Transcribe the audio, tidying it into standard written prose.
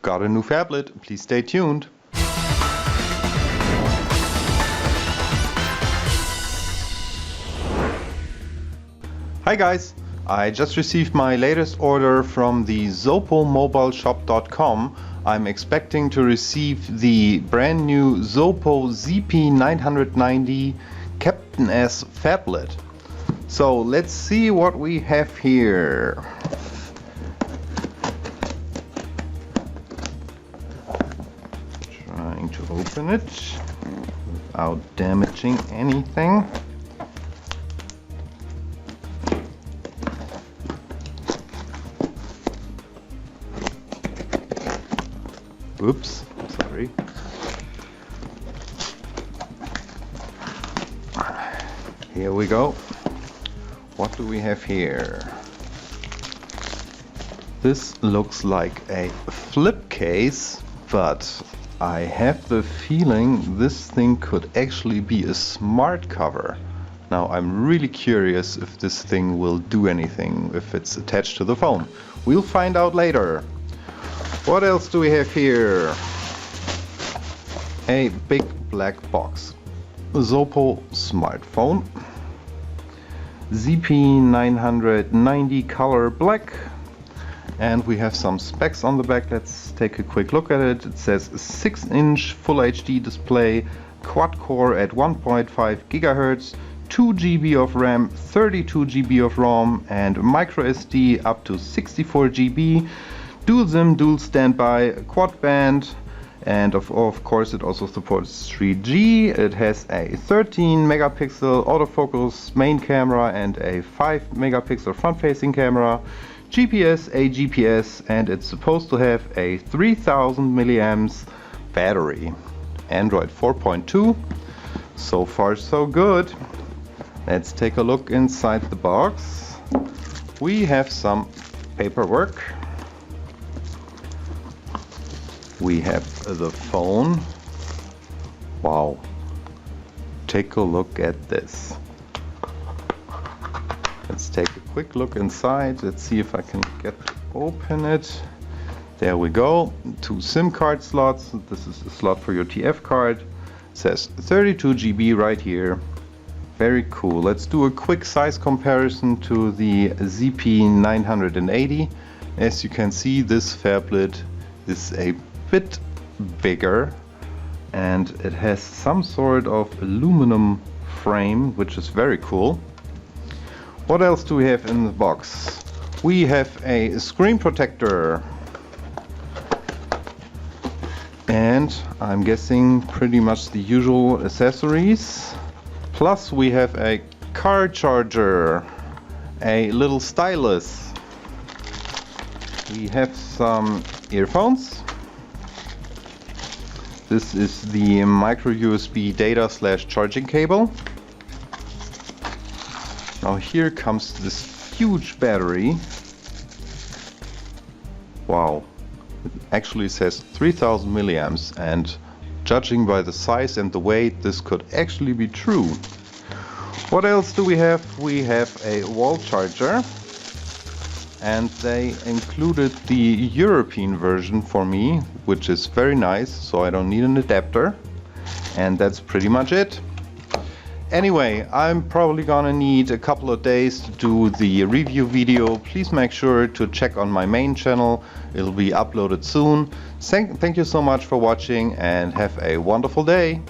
got a new phablet. Please stay tuned. Hi guys, I just received my latest order from the ZopoMobileShop.com. I'm expecting to receive the brand new Zopo ZP990 Captain S phablet. So let's see what we have here. Trying to open it without damaging anything. Oops, sorry. Here we go. What do we have here? This looks like a flip case, but I have the feeling this thing could actually be a smart cover. Now I'm really curious if this thing will do anything if it's attached to the phone. We'll find out later. What else do we have here? A big black box. Zopo smartphone. ZP990 color black. And we have some specs on the back. Let's take a quick look at it. It says 6-inch Full HD display, quad-core at 1.5 GHz, 2 GB of RAM, 32 GB of ROM, and micro SD up to 64 GB. Dual SIM, dual standby, Quadband, and of course it also supports 3G. It has a 13 megapixel autofocus main camera and a 5 megapixel front-facing camera, GPS, AGPS, and it's supposed to have a 3000 milliamps battery. Android 4.2. So far so good. Let's take a look inside the box. We have some paperwork. We have the phone. Wow. Take a look at this. Let's take a quick look inside. Let's see if I can get to open it. There we go. 2 SIM card slots. This is a slot for your TF card. It says 32 GB right here. Very cool. Let's do a quick size comparison to the ZP980. As you can see, this phablet is a bit bigger and it has some sort of aluminum frame, which is very cool. What else do we have in the box? We have a screen protector and I'm guessing pretty much the usual accessories. Plus we have a car charger, a little stylus. We have some earphones. This is the micro USB data / charging cable. Now here comes this huge battery. Wow, it actually says 3000 milliamps, and judging by the size and the weight, this could actually be true. What else do we have? We have a wall charger, and they included the European version for me, which is very nice, so I don't need an adapter. And that's pretty much it. Anyway, I'm probably gonna need a couple of days to do the review video. Please make sure to check on my main channel. It'll be uploaded soon. Thank you so much for watching and have a wonderful day.